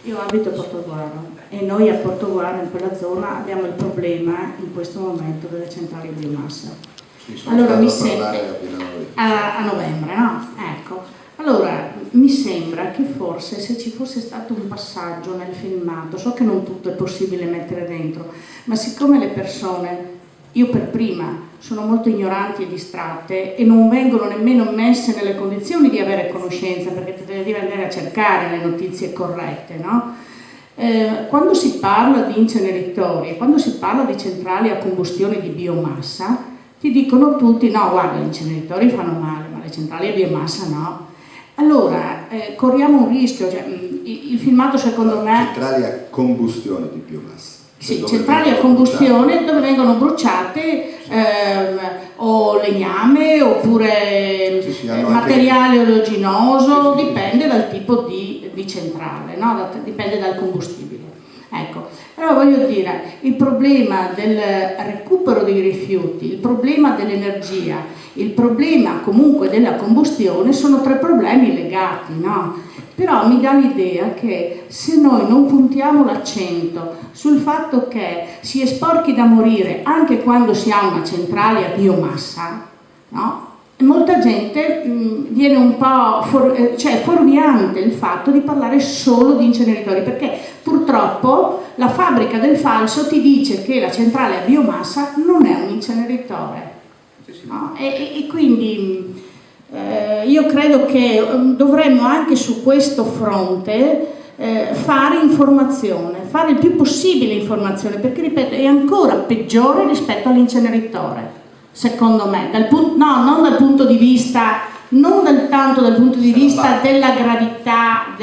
Io abito a Portoguaro e noi a Portoguaro, in quella zona, abbiamo il problema in questo momento delle centrali di biomassa. Allora mi sembra a novembre, no? Ecco. Allora mi sembra che forse se ci fosse stato un passaggio nel filmato, so che non tutto è possibile mettere dentro, ma siccome le persone, io per prima, sono molto ignoranti e distratte e non vengono nemmeno messe nelle condizioni di avere conoscenza, perché devi andare a cercare le notizie corrette, no? Quando si parla di inceneritori, quando si parla di centrali a combustione di biomassa, ti dicono tutti no, guarda, gli inceneritori fanno male, ma le centrali a biomassa no. Allora, corriamo un rischio, cioè, il filmato secondo me... Centrali a combustione di biomassa. Sì, centrali a combustione dove vengono bruciate o legname oppure materiale oleaginoso, dipende dal tipo di centrale, no? Dipende dal combustibile. Ecco, allora voglio dire, il problema del recupero dei rifiuti, il problema dell'energia, il problema comunque della combustione sono tre problemi legati, no? Però mi dà l'idea che se noi non puntiamo l'accento sul fatto che si è sporchi da morire anche quando si ha una centrale a biomassa, no? Molta gente viene un po' fuorviante il fatto di parlare solo di inceneritori, perché purtroppo la fabbrica del falso ti dice che la centrale a biomassa non è un inceneritore, no? E quindi io credo che dovremmo anche su questo fronte fare informazione, fare il più possibile informazione, perché ripeto è ancora peggiore rispetto all'inceneritore, secondo me, non dal punto di vista, tanto dal punto di vista della gravità,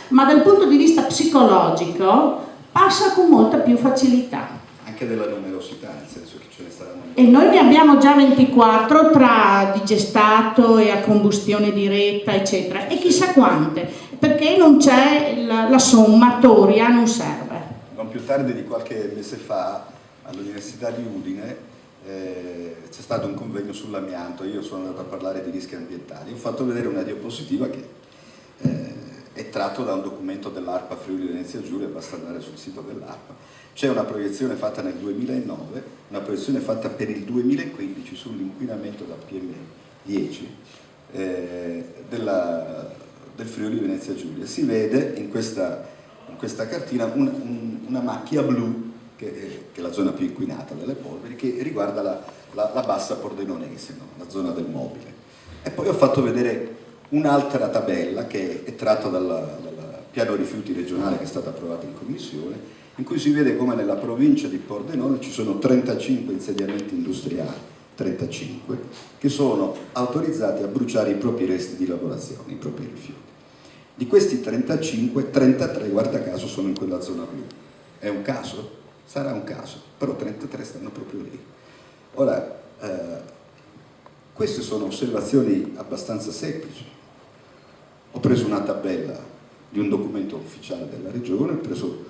ma dal punto di vista psicologico passa con molta più facilità. Anche della numerosità, nel senso che ce ne saranno. E noi ne abbiamo già 24 tra digestato e a combustione diretta, eccetera, e chissà quante, perché non c'è la sommatoria, non serve. Non più tardi di qualche mese fa all'Università di Udine c'è stato un convegno sull'amianto. Io sono andato a parlare di rischi ambientali, ho fatto vedere una diapositiva che è tratto da un documento dell'ARPA Friuli Venezia Giulia, basta andare sul sito dell'ARPA. C'è una proiezione fatta nel 2009, una proiezione fatta per il 2015 sull'inquinamento da PM10 del Friuli Venezia Giulia. Si vede in questa cartina una macchia blu, che è la zona più inquinata delle polveri, che riguarda la bassa pordenonese, no? La zona del mobile. E poi ho fatto vedere un'altra tabella che è tratta dal piano rifiuti regionale che è stata approvata in commissione, in cui si vede come nella provincia di Pordenone ci sono 35 insediamenti industriali, 35, che sono autorizzati a bruciare i propri resti di lavorazione, i propri rifiuti. Di questi 35, 33, guarda caso, sono in quella zona blu. È un caso? Sarà un caso, però 33 stanno proprio lì. Ora, queste sono osservazioni abbastanza semplici. Ho preso una tabella di un documento ufficiale della regione, ho preso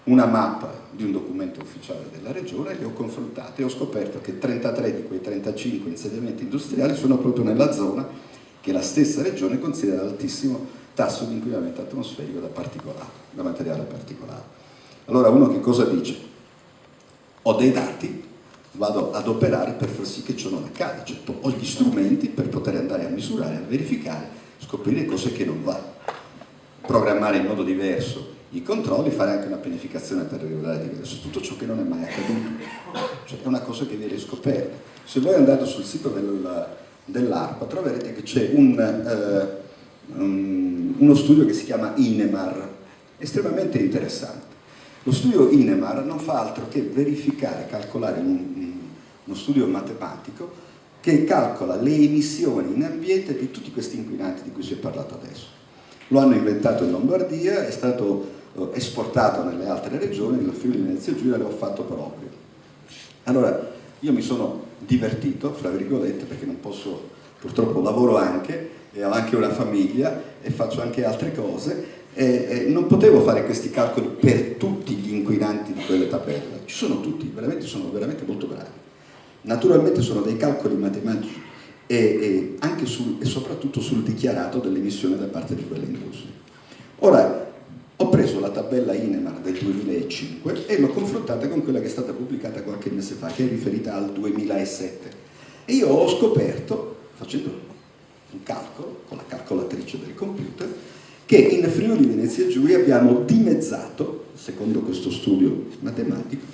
una mappa di un documento ufficiale della regione, le ho confrontate e ho scoperto che 33 di quei 35 insediamenti industriali sono proprio nella zona che la stessa regione considera altissimo tasso di inquinamento atmosferico da materiale particolare. Allora uno che cosa dice? Ho dei dati, vado ad operare per far sì che ciò non accada, cioè, ho gli strumenti per poter andare a misurare, a verificare, scoprire cose che non va, programmare in modo diverso i controlli, fare anche una pianificazione territoriale diversa, tutto ciò che non è mai accaduto, cioè è una cosa che viene scoperta. Se voi andate sul sito dell'ARPA troverete che c'è uno studio che si chiama INEMAR, estremamente interessante. Lo studio INEMAR non fa altro che verificare, calcolare uno studio matematico che calcola le emissioni in ambiente di tutti questi inquinanti di cui si è parlato adesso. Lo hanno inventato in Lombardia, è stato esportato nelle altre regioni, nel Friuli Venezia Giulia l'ho fatto proprio. Allora, io mi sono divertito, fra virgolette, perché non posso, purtroppo lavoro anche, e ho anche una famiglia e faccio anche altre cose, non potevo fare questi calcoli per tutti gli inquinanti di quelle tabelle. Ci sono tutti, sono veramente molto bravi. Naturalmente sono dei calcoli matematici e anche e soprattutto sul dichiarato dell'emissione da parte di quelle industrie. Ora, ho preso 2005 e l'ho confrontata con quella che è stata pubblicata qualche mese fa, che è riferita al 2007. E io ho scoperto, facendo un calcolo con la calcolatrice del computer, che in Friuli Venezia Giulia abbiamo dimezzato, secondo questo studio matematico,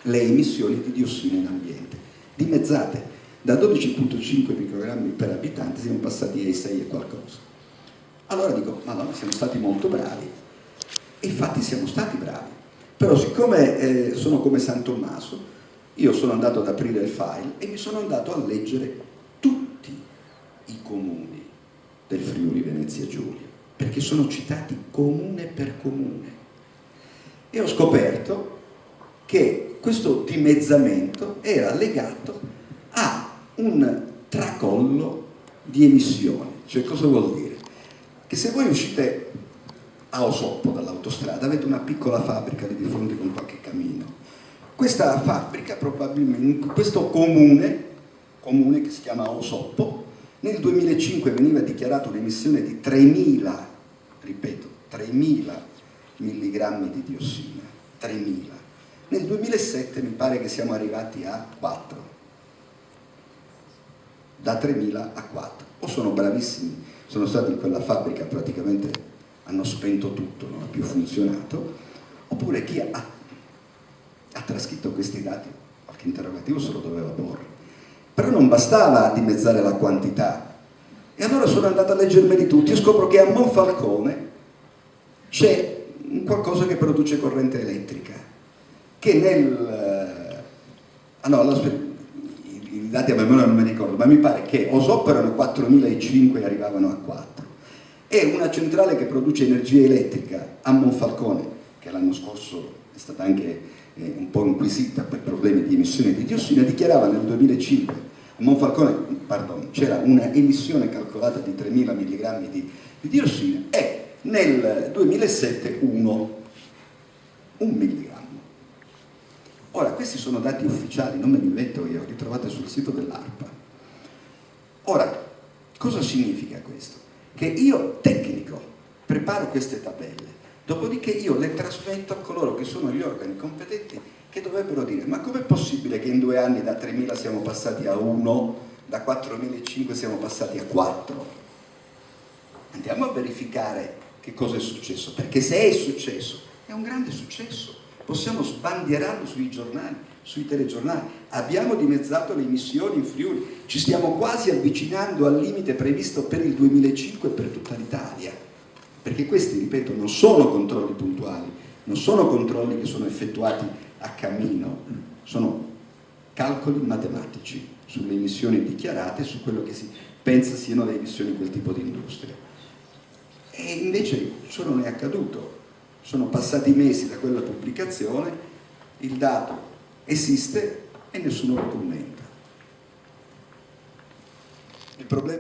le emissioni di diossina in ambiente. Dimezzate, da 12,5 microgrammi per abitante siamo passati ai 6 e qualcosa. Allora dico, Madonna, siamo stati molto bravi. E infatti siamo stati bravi. Però siccome sono come San Tommaso, io sono andato ad aprire il file e mi sono andato a leggere tutti i comuni del Friuli Venezia Giulia, perché sono citati comune per comune. E ho scoperto che questo dimezzamento era legato a un tracollo di emissioni. Cioè, cosa vuol dire? Che se voi uscite a Osoppo dall'autostrada avete una piccola fabbrica lì di fronte con qualche camino. Questa fabbrica probabilmente, questo comune che si chiama Osoppo, nel 2005 veniva dichiarata un'emissione di 3.000, ripeto, 3.000 milligrammi di diossina, 3.000. Nel 2007 mi pare che siamo arrivati a 4, da 3.000 a 4. O sono bravissimi, sono stati in quella fabbrica, praticamente hanno spento tutto, non ha più funzionato, oppure chi ha trascritto questi dati, qualche interrogativo se lo doveva porre. Però non bastava dimezzare la quantità. E allora sono andato a leggermeli tutti e scopro che a Monfalcone c'è qualcosa che produce corrente elettrica, che i dati a memoria non me li ricordo, ma mi pare che Osoppo erano 4.500 e arrivavano a 4. E una centrale che produce energia elettrica a Monfalcone, che l'anno scorso è stata anche un po' inquisita per problemi di emissione di diossina, dichiarava nel 2005 a Monfalcone, c'era una emissione calcolata di 3.000 milligrammi di diossina e nel 2007 un milligrammo. Ora, questi sono dati ufficiali, non me li invento io, li trovate sul sito dell'ARPA. Ora, cosa significa questo? Che io, tecnico, preparo queste tabelle, dopodiché io le trasmetto a coloro che sono gli organi competenti che dovrebbero dire: ma com'è possibile che in 2 anni da 3.000 siamo passati a 1, da 4.500 siamo passati a 4? Andiamo a verificare che cosa è successo, perché se è successo è un grande successo, possiamo sbandierarlo sui giornali, sui telegiornali. Abbiamo dimezzato le emissioni in Friuli, ci stiamo quasi avvicinando al limite previsto per il 2005 e per tutta l'Italia, perché questi, ripeto, non sono controlli puntuali, non sono controlli che sono effettuati a cammino, sono calcoli matematici sulle emissioni dichiarate, su quello che si pensa siano le emissioni di quel tipo di industria. E invece ciò non è accaduto. Sono passati mesi da quella pubblicazione, il dato esiste e nessuno lo commenta. Il problema